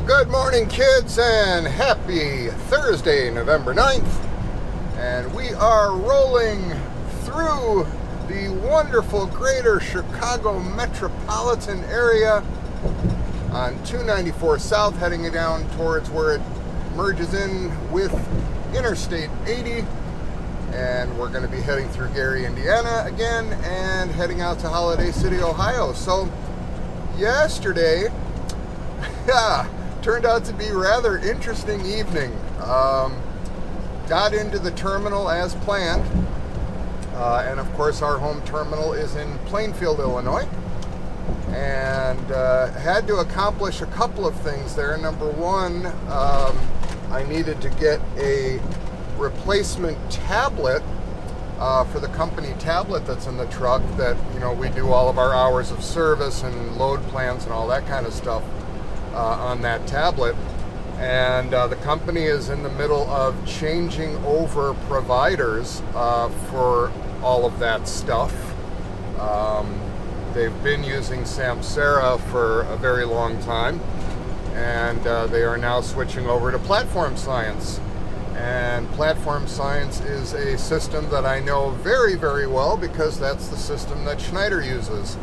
Good morning, kids, and happy Thursday, November 9th. And we are rolling through the wonderful greater Chicago metropolitan area on 294 South, heading down towards where it merges in with Interstate 80. And we're going to be heading through Gary, Indiana again, and heading out to Holiday City, Ohio. So, yesterday, turned out to be a rather interesting evening. Got into the terminal as planned, and of course our home terminal is in Plainfield, Illinois, and had to accomplish a couple of things there. Number one, I needed to get a replacement tablet for the company tablet that's in the truck that, we do all of our hours of service and load plans and all that kind of stuff on that tablet. And the company is in the middle of changing over providers for all of that stuff. They've been using Samsara for a very long time, and they are now switching over to Platform Science. And Platform Science is a system that I know very, very well because that's the system that Schneider uses.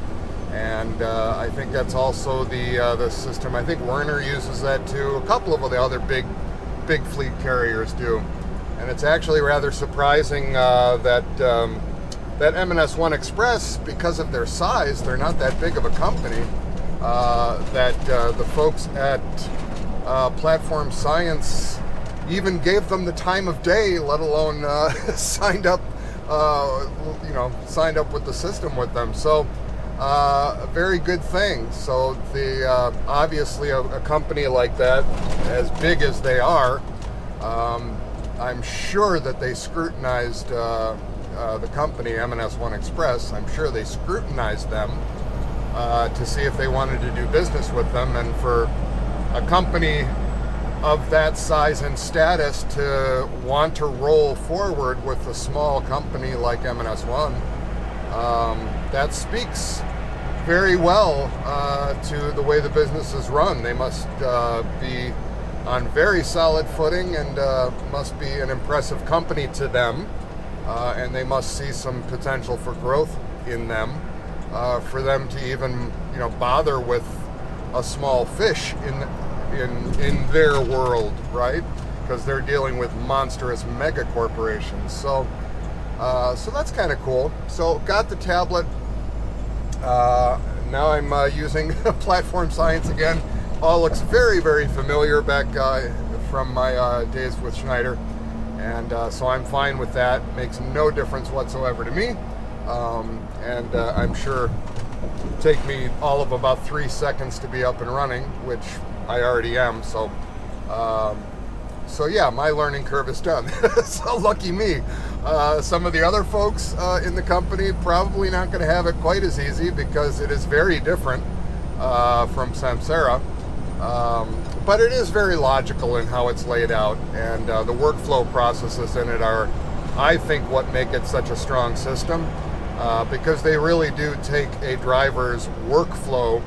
And I think that's also the system. I think Werner uses that too. A couple of the other big fleet carriers do. And it's actually rather surprising that M&S One Express, because of their size, they're not that big of a company, that the folks at Platform Science even gave them the time of day, let alone signed up with the system with them. So a very good thing. So the obviously a company like that, as big as they are, I'm sure that they scrutinized the company M&S One Express. I'm sure they scrutinized them to see if they wanted to do business with them. And for a company of that size and status to want to roll forward with a small company like M&S One, that speaks very well to the way the business is run. They must be on very solid footing and must be an impressive company to them, and they must see some potential for growth in them for them to even bother with a small fish in their world, right? Because they're dealing with monstrous mega corporations. So that's kind of cool. So got the tablet. Now I'm using Platform Science again. All looks very, very familiar back from my days with Schneider. And so I'm fine with that. Makes no difference whatsoever to me. And I'm sure it'll take me all of about 3 seconds to be up and running, which I already am. So yeah, my learning curve is done. So lucky me. Some of the other folks in the company probably not going to have it quite as easy because it is very different from Samsara. But it is very logical in how it's laid out, and the workflow processes in it are, I think, what make it such a strong system, because they really do take a driver's workflow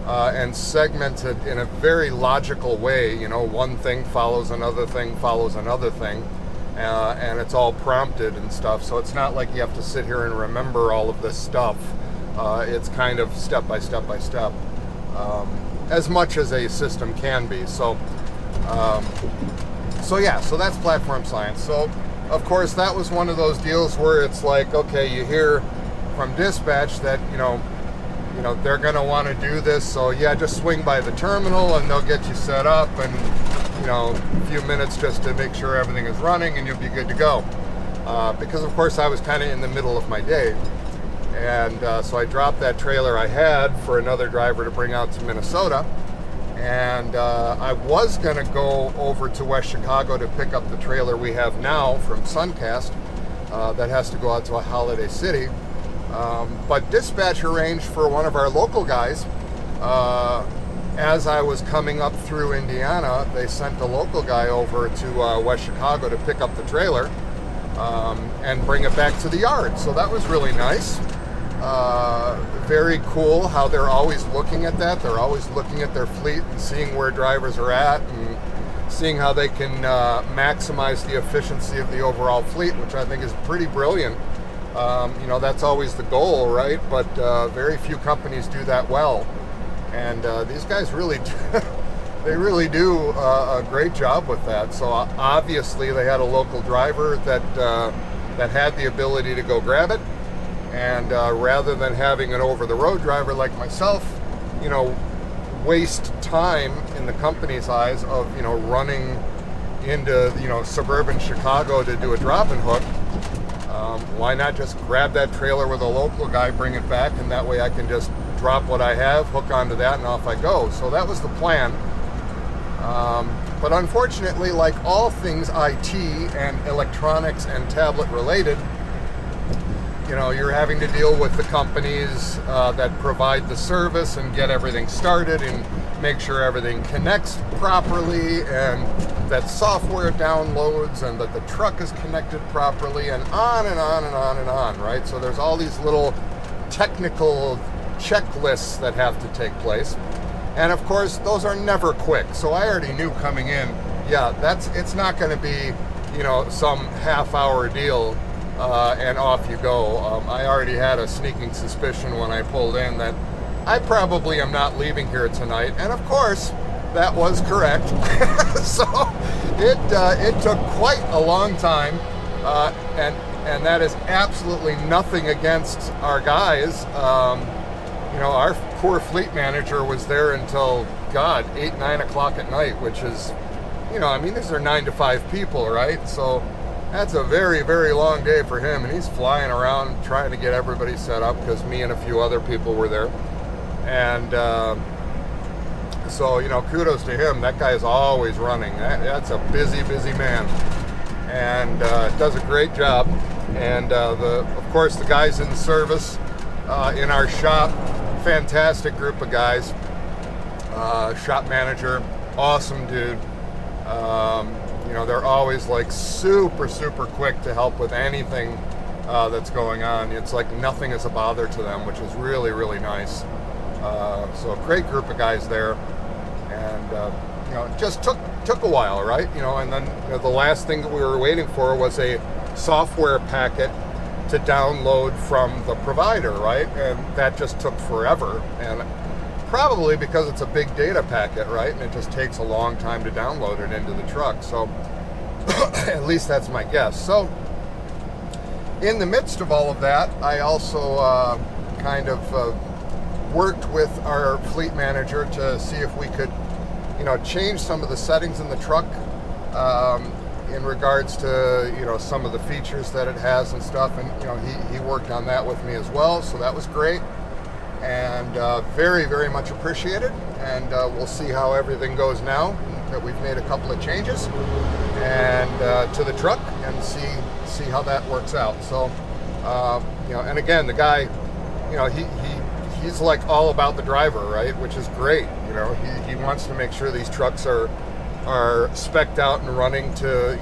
and segment it in a very logical way. One thing follows another thing follows another thing, and it's all prompted and stuff. So it's not like you have to sit here and remember all of this stuff. It's kind of step by step by step, as much as a system can be. So that's Platform Science. So of course that was one of those deals where it's like, okay, you hear from dispatch that they're going to want to do this, so yeah, just swing by the terminal and they'll get you set up and a few minutes just to make sure everything is running and you'll be good to go. Because of course I was kind of in the middle of my day, and so I dropped that trailer I had for another driver to bring out to Minnesota, and I was going to go over to West Chicago to pick up the trailer we have now from Suncast that has to go out to a Holiday City. But dispatch arranged for one of our local guys. As I was coming up through Indiana, they sent a local guy over to West Chicago to pick up the trailer and bring it back to the yard. So that was really nice. Very cool how they're always looking at that. They're always looking at their fleet and seeing where drivers are at and seeing how they can maximize the efficiency of the overall fleet, which I think is pretty brilliant. That's always the goal, right? But very few companies do that well. And these guys really they really do a great job with that. So obviously they had a local driver that had the ability to go grab it. And rather than having an over-the-road driver like myself, waste time in the company's eyes of, running into, suburban Chicago to do a drop-and hook, why not just grab that trailer with a local guy, bring it back, and that way I can just drop what I have, hook onto that, and off I go. So that was the plan. But unfortunately, like all things IT and electronics and tablet related, you're having to deal with the companies that provide the service and get everything started and make sure everything connects properly and that software downloads and that the truck is connected properly and on and on and on and on, right? So there's all these little technical checklists that have to take place. And of course, those are never quick. So I already knew coming in, it's not going to be, some half-hour deal and off you go. I already had a sneaking suspicion when I pulled in that I probably am not leaving here tonight. And of course, that was correct. So it took quite a long time, and that is absolutely nothing against our guys. Our poor fleet manager was there until 8, 9 o'clock at night, which is, these are 9 to 5 people, right? So that's a very, very long day for him, and he's flying around trying to get everybody set up because me and a few other people were there. And so, kudos to him. That guy is always running. That's a busy, busy man, and does a great job. And of course, the guys in service in our shop, fantastic group of guys. Shop manager, awesome dude. They're always like super, super quick to help with anything that's going on. It's like nothing is a bother to them, which is really, really nice. So a great group of guys there. And, it just took a while, right? And then the last thing that we were waiting for was a software packet to download from the provider, right? And that just took forever. And probably because it's a big data packet, right? And it just takes a long time to download it into the truck. So at least that's my guess. So in the midst of all of that, I also worked with our fleet manager to see if we could, change some of the settings in the truck in regards to, some of the features that it has and stuff. And, he worked on that with me as well. So that was great. And very, very much appreciated. And we'll see how everything goes now that we've made a couple of changes and to the truck, and see how that works out. So, and again, the guy, he's like all about the driver, right? Which is great. He wants to make sure these trucks are spec'd out and running to,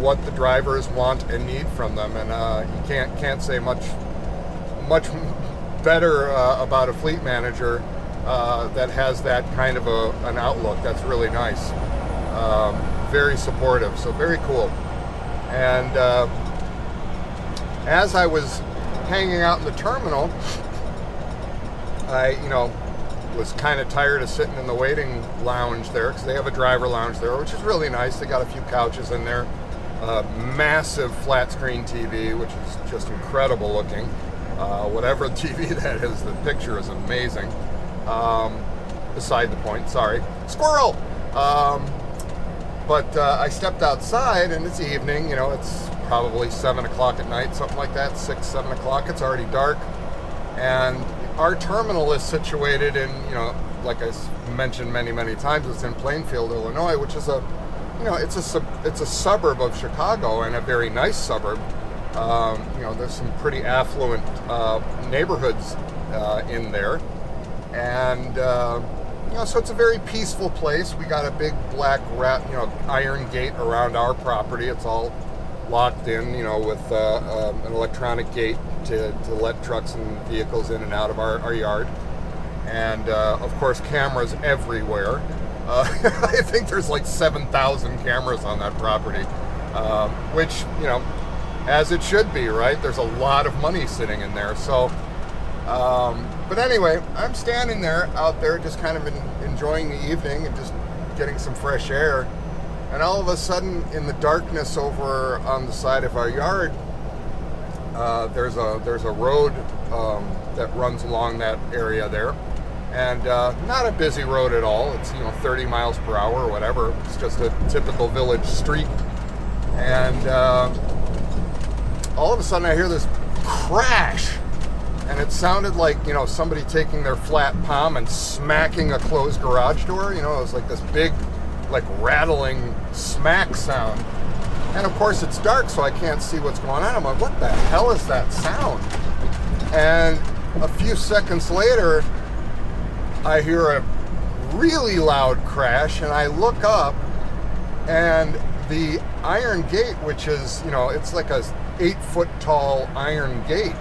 what the drivers want and need from them. And you can't say much better about a fleet manager that has that kind of an outlook. That's really nice. Very supportive, so very cool. And as I was hanging out in the terminal, I was kind of tired of sitting in the waiting lounge there, because they have a driver lounge there, which is really nice. They got a few couches in there, massive flat screen TV, which is just incredible looking. Whatever TV that is, the picture is amazing. Beside the point, sorry. Squirrel! But I stepped outside, and it's evening, it's probably 7 o'clock at night, something like that, 6, 7 o'clock. It's already dark. And our terminal is situated in, like I mentioned many, many times, it's in Plainfield, Illinois, which is it's a suburb of Chicago, and a very nice suburb. There's some pretty affluent neighborhoods in there. And, so it's a very peaceful place. We got a big black iron gate around our property. It's all locked in, with an electronic gate to let trucks and vehicles in and out of our yard. And of course, cameras everywhere. I think there's like 7,000 cameras on that property, which, as it should be, right? There's a lot of money sitting in there. So, but anyway, I'm standing there out there just kind of enjoying the evening and just getting some fresh air. And all of a sudden, in the darkness over on the side of our yard, there's a road that runs along that area there. And not a busy road at all. It's 30 miles per hour or whatever. It's just a typical village street. And all of a sudden I hear this crash, and it sounded like somebody taking their flat palm and smacking a closed garage door. It was like this big, like rattling smack sound. And of course it's dark, so I can't see what's going on. I'm like, what the hell is that sound? And a few seconds later, I hear a really loud crash, and I look up, and the iron gate, which is, it's like a 8-foot tall iron gate,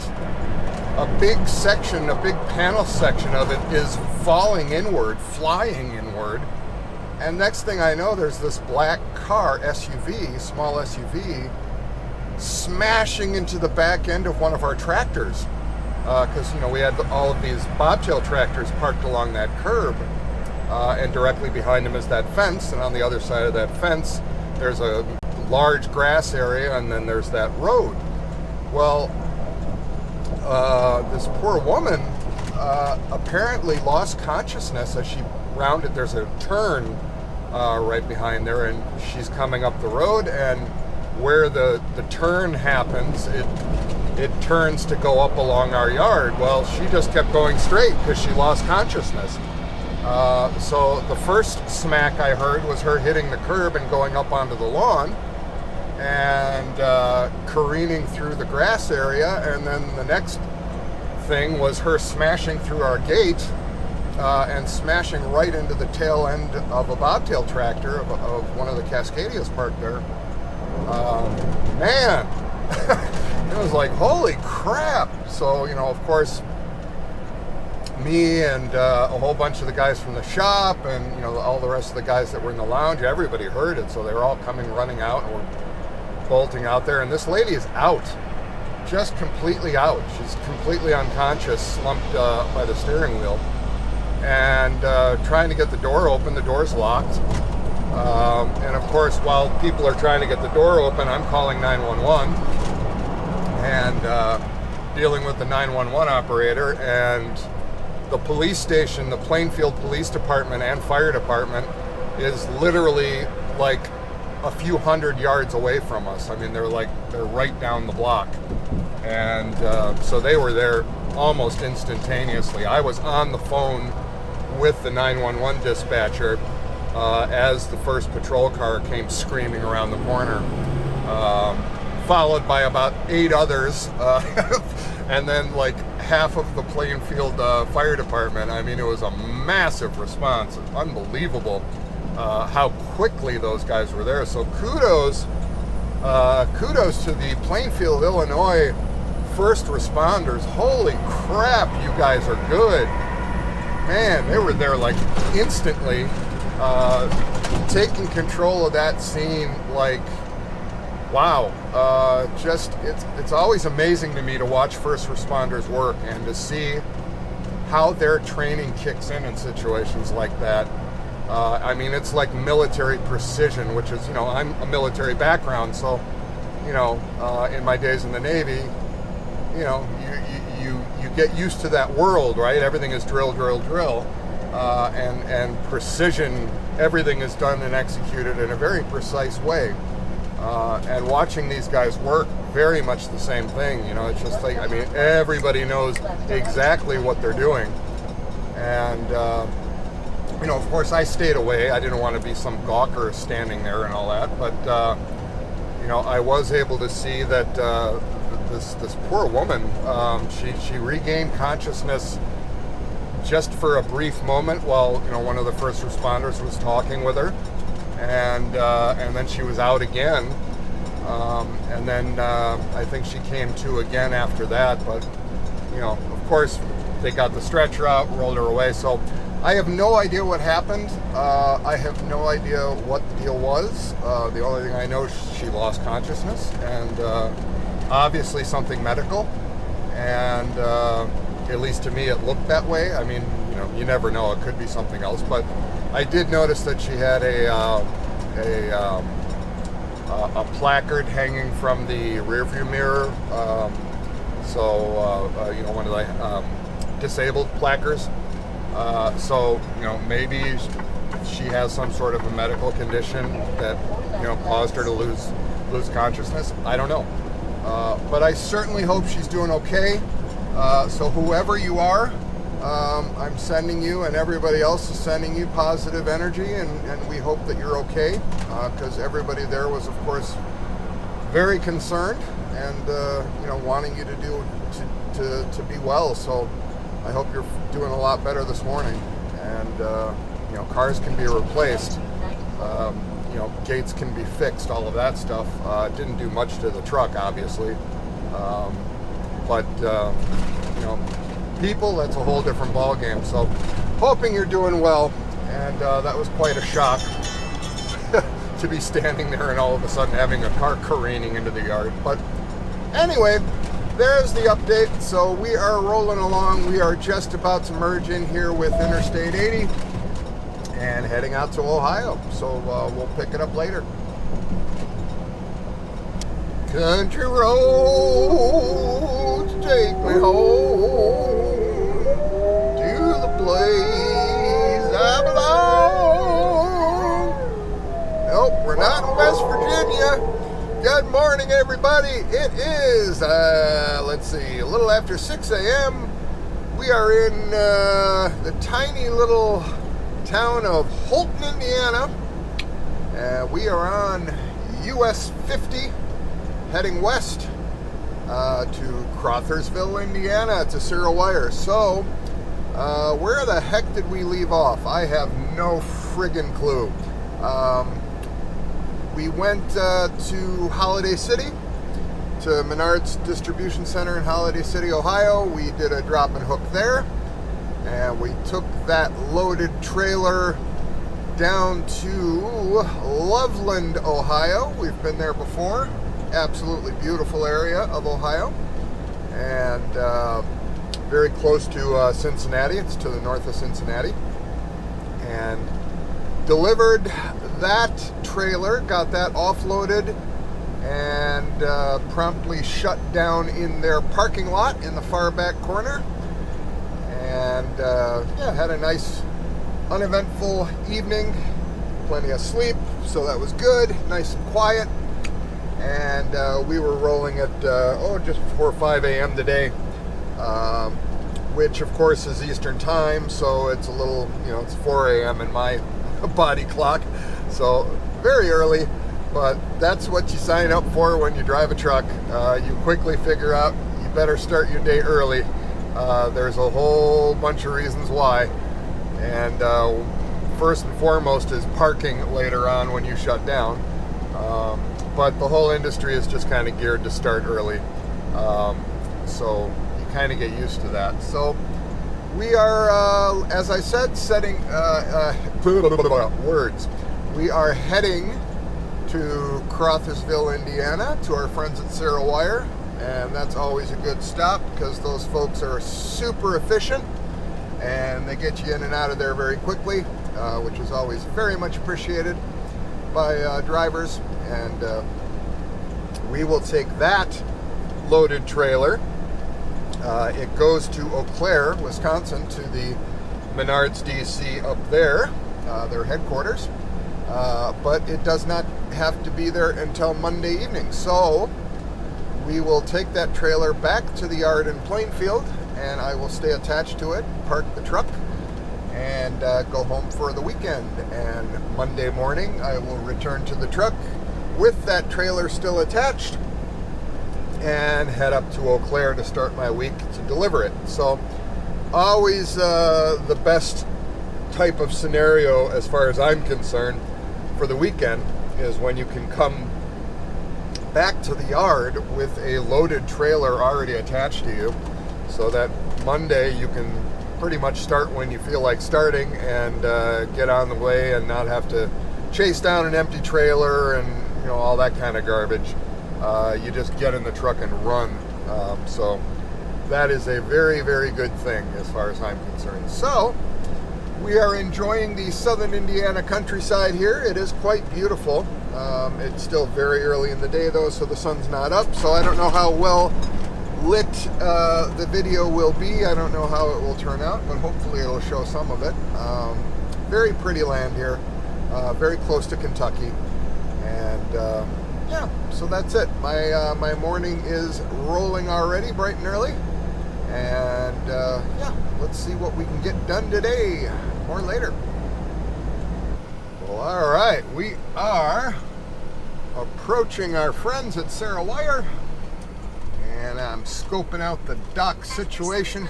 a big section, a big panel section of it is falling inward, flying inward. And next thing I know, there's this black car, SUV, small SUV, smashing into the back end of one of our tractors. Because we had all of these bobtail tractors parked along that curb, and directly behind them is that fence, and on the other side of that fence there's a large grass area, and then there's that road. Well, this poor woman apparently lost consciousness as she rounded. There's a turn right behind there, and she's coming up the road, and where the turn happens, it turns to go up along our yard. Well, she just kept going straight because she lost consciousness. So the first smack I heard was her hitting the curb and going up onto the lawn and careening through the grass area. And then the next thing was her smashing through our gate and smashing right into the tail end of a bobtail tractor of one of the Cascadias parked there. Man! It was like, holy crap. So, of course, me and a whole bunch of the guys from the shop and, all the rest of the guys that were in the lounge, everybody heard it. So they were all running out, and we're bolting out there. And this lady is out, just completely out. She's completely unconscious, slumped by the steering wheel. And trying to get the door open. The door's locked. And of course, while people are trying to get the door open, I'm calling 911. And dealing with the 911 operator, and the police station, the Plainfield Police Department and Fire Department is literally like a few hundred yards away from us. I mean, they're right down the block. And so they were there almost instantaneously. I was on the phone with the 911 dispatcher as the first patrol car came screaming around the corner. Followed by about 8 others, and then like half of the Plainfield Fire Department. I mean, it was a massive response. Unbelievable how quickly those guys were there. So kudos to the Plainfield, Illinois first responders. Holy crap, you guys are good. Man, they were there like instantly, taking control of that scene like, wow. It's always amazing to me to watch first responders work and to see how their training kicks in situations like that. I mean, it's like military precision, which is, I'm a military background, so, in my days in the Navy, you get used to that world, right? Everything is drill, drill, drill, and precision. Everything is done and executed in a very precise way. And watching these guys work, very much the same thing. It's just like, I mean, everybody knows exactly what they're doing. And, of course, I stayed away. I didn't want to be some gawker standing there and all that. But, I was able to see that this poor woman, she regained consciousness just for a brief moment while, one of the first responders was talking with her. And then she was out again. And then I think she came to again after that. But, of course, they got the stretcher out, rolled her away. So I have no idea what happened. I have no idea what the deal was. The only thing I know is she lost consciousness, and obviously something medical. And at least to me, it looked that way. I mean, you never know. It could be something else. But I did notice that she had a placard hanging from the rearview mirror. One of the disabled placards. So maybe she has some sort of a medical condition that caused her to lose consciousness. I don't know. But I certainly hope she's doing okay. So whoever you are, I'm sending you, and everybody else is sending you, positive energy, and we hope that you're okay, because everybody there was, of course, very concerned and wanting you to be well. So I hope you're doing a lot better this morning. And cars can be replaced. Gates can be fixed, all of that stuff. Didn't do much to the truck, obviously. But people, that's a whole different ballgame. So hoping you're doing well. And that was quite a shock to be standing there and all of a sudden having a car careening into the yard. But anyway, there's the update. So we are rolling along. We are just about to merge in here with Interstate 80 and heading out to Ohio. So we'll pick it up later. Country roads take me home to the place I belong. Nope, we're not in West Virginia. Good morning, everybody. It is, a little after 6 a.m. We are in the tiny little town of Holton, Indiana. We are on US 50, heading west to Crothersville, Indiana, to Cyril Wire. So, where the heck did we leave off? I have no friggin' clue. We went to Holiday City, to Menards Distribution Center in Holiday City, Ohio. We did a drop and hook there, and we took that loaded trailer down to Loveland, Ohio. We've been there before. Absolutely beautiful area of Ohio, and very close to Cincinnati. It's to the north of Cincinnati. And delivered that trailer, got that offloaded, and promptly shut down in their parking lot in the far back corner. And had a nice uneventful evening, plenty of sleep, so that was good, nice and quiet. And we were rolling at just before 5 a.m. today, which of course is Eastern time, so it's a little, it's 4 a.m. in my body clock, so very early. But that's what you sign up for when you drive a truck. You quickly figure out you better start your day early. There's a whole bunch of reasons why, and first and foremost is parking later on when you shut down. But the whole industry is just kind of geared to start early, so you kind of get used to that. So we are, as I said, we are heading to Crothersville, Indiana, to our friends at Cyril Wire, and that's always a good stop because those folks are super efficient and they get you in and out of there very quickly, which is always very much appreciated by drivers. And we will take that loaded trailer. It goes to Eau Claire, Wisconsin, to the Menards DC up there, their headquarters. But it does not have to be there until Monday evening. So we will take that trailer back to the yard in Plainfield, and I will stay attached to it, park the truck, and go home for the weekend. And Monday morning, I will return to the truck with that trailer still attached and head up to Eau Claire to start my week to deliver it. So always the best type of scenario, as far as I'm concerned, for the weekend is when you can come back to the yard with a loaded trailer already attached to you, so that Monday you can pretty much start when you feel like starting and get on the way and not have to chase down an empty trailer and all that kind of garbage. You just get in the truck and run. So that is a very, very good thing as far as I'm concerned. So we are enjoying the southern Indiana countryside here. It is quite beautiful. It's still very early in the day though, so the sun's not up. So I don't know how well lit the video will be. I don't know how it will turn out, but hopefully it'll show some of it. Very pretty land here, very close to Kentucky, and yeah, so that's it. My morning is rolling already, bright and early, and yeah, let's see what we can get done today or later. Well, all right, we are approaching our friends at Sarah Wire, and I'm scoping out the dock situation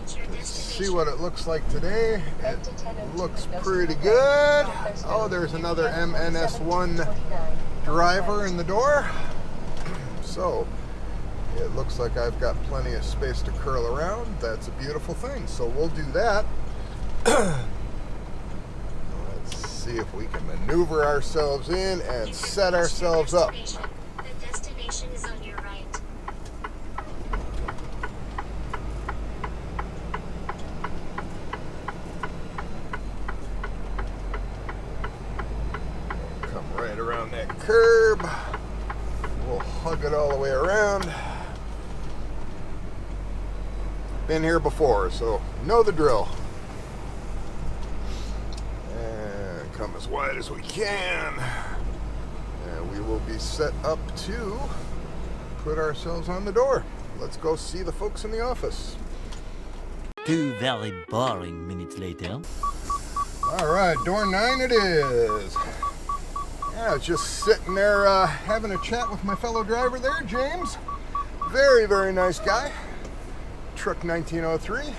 to see what it looks like today. It looks pretty good. Oh, there's another MNS1 driver in the door. So it looks like I've got plenty of space to curl around. That's a beautiful thing. So we'll do that. Let's see if we can maneuver ourselves in and set ourselves up. The destination is on your right. Come right around that curb. We'll hug it all the way around. Been here before, so know the drill. And come as wide as we can. And we will be set up to put ourselves on the door. Let's go see the folks in the office. 2 very boring minutes later. All right, door 9 it is. Yeah, I was just sitting there having a chat with my fellow driver there, James. Very, very nice guy. Truck 1903.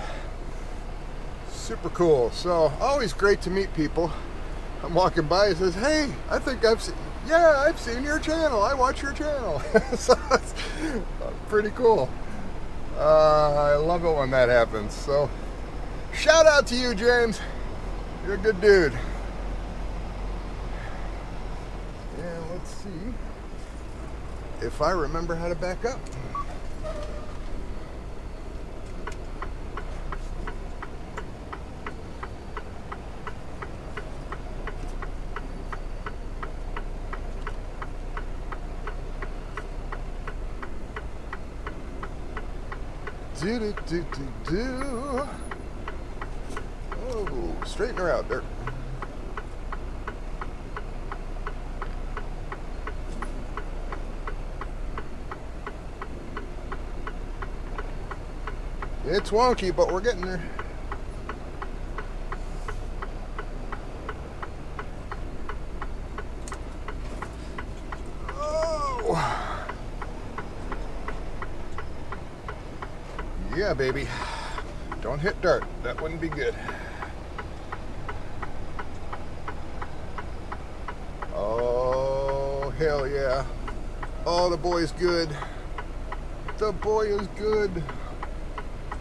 Super cool. So, always great to meet people. I'm walking by, he says, hey, I think I've seen your channel. I watch your channel. So, it's pretty cool. I love it when that happens. So, shout out to you, James. You're a good dude. And let's see if I remember how to back up. Do. Oh, straighten her out, Dirk. It's wonky, but we're getting there. Oh. Yeah, baby. Don't hit dirt. That wouldn't be good. Oh, hell yeah. Oh, the boy's good. The boy is good.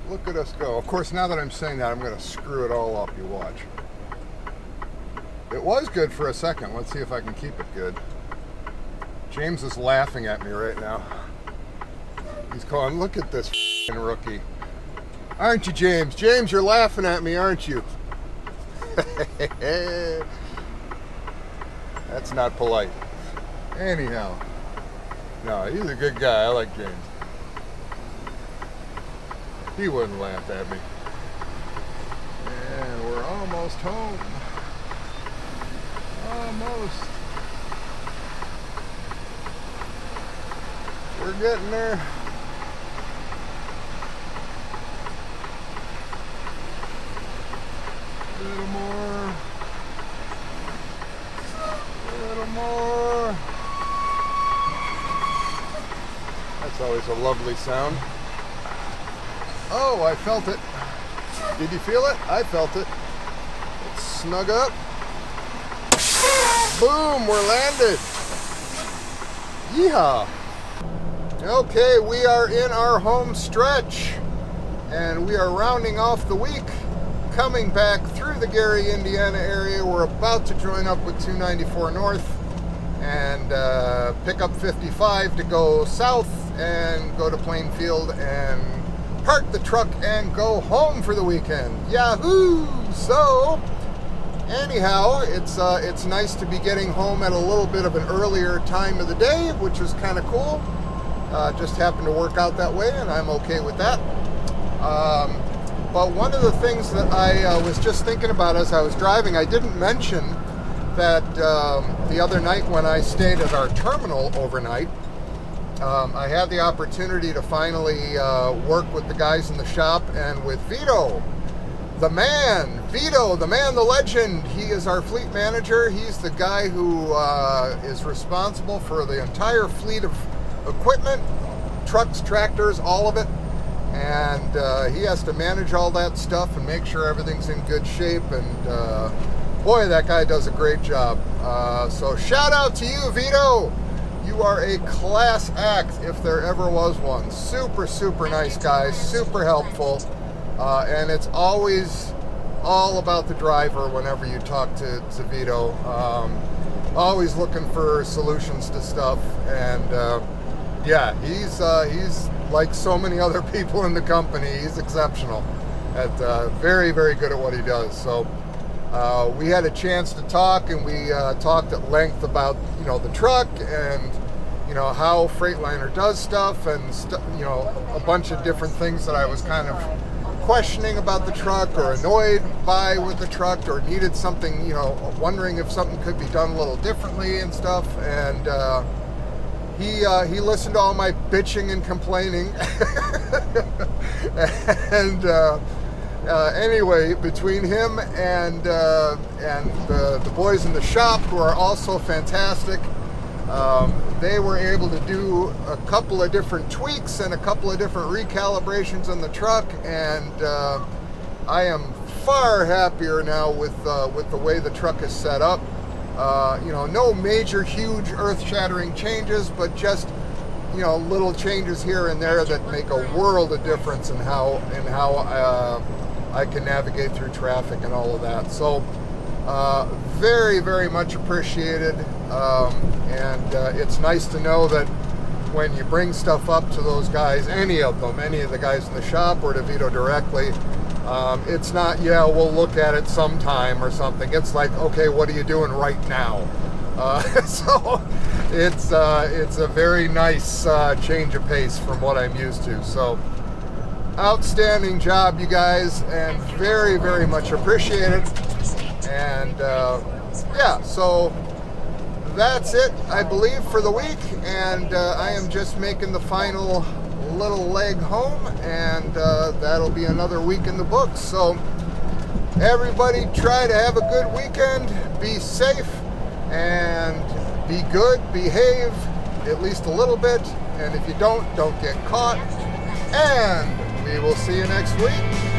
Look at us go. Of course, now that I'm saying that, I'm going to screw it all up. You watch. It was good for a second. Let's see if I can keep it good. James is laughing at me right now. He's going, look at this f***ing rookie. Aren't you, James? James, you're laughing at me, aren't you? That's not polite. Anyhow. No, he's a good guy. I like James. He wouldn't laugh at me. And we're almost home. Almost. We're getting there. A little more. A little more. That's always a lovely sound. Oh, I felt it. Did you feel it? I felt it. Let's snug up. Boom, we're landed. Yeehaw! Okay, we are in our home stretch, and we are rounding off the week, coming back through the Gary, Indiana area. We're about to join up with 294 North and pick up 55 to go south and go to Plainfield and park the truck and go home for the weekend. Yahoo! So, anyhow, it's nice to be getting home at a little bit of an earlier time of the day, which is kind of cool. Just happened to work out that way, and I'm okay with that. But one of the things that I was just thinking about as I was driving, I didn't mention that the other night when I stayed at our terminal overnight, I had the opportunity to finally work with the guys in the shop and with Vito, the man, the legend. He is our fleet manager. He's the guy who is responsible for the entire fleet of equipment, trucks, tractors, all of it. And he has to manage all that stuff and make sure everything's in good shape. And boy, that guy does a great job. So shout out to you, Vito. You are a class act if there ever was one. Super, super nice guy, super helpful. And it's always all about the driver whenever you talk to Vito. Always looking for solutions to stuff. And yeah, he's like so many other people in the company. He's exceptional at very, very good at what he does. So we had a chance to talk, and we talked at length about the truck and how Freightliner does stuff, and a bunch of different things that I was kind of questioning about the truck or annoyed by with the truck or needed something, wondering if something could be done a little differently and stuff. And he listened to all my bitching and complaining. And anyway, between him and the boys in the shop, who are also fantastic, they were able to do a couple of different tweaks and a couple of different recalibrations on the truck, and I am far happier now with the way the truck is set up. No major, huge, earth-shattering changes, but just little changes here and there that make a world of difference in how I can navigate through traffic and all of that. So very, very much appreciated. And it's nice to know that when you bring stuff up to those guys, any of the guys in the shop or to Vito directly, it's not, we'll look at it sometime or something. It's like, okay, what are you doing right now? So it's a very nice change of pace from what I'm used to. So outstanding job, you guys, and very, very much appreciated. And yeah, so that's it, I believe, for the week. And I am just making the final little leg home, and that'll be another week in the books. So everybody try to have a good weekend, be safe, and be good, behave at least a little bit, and if you don't get caught. And we will see you next week.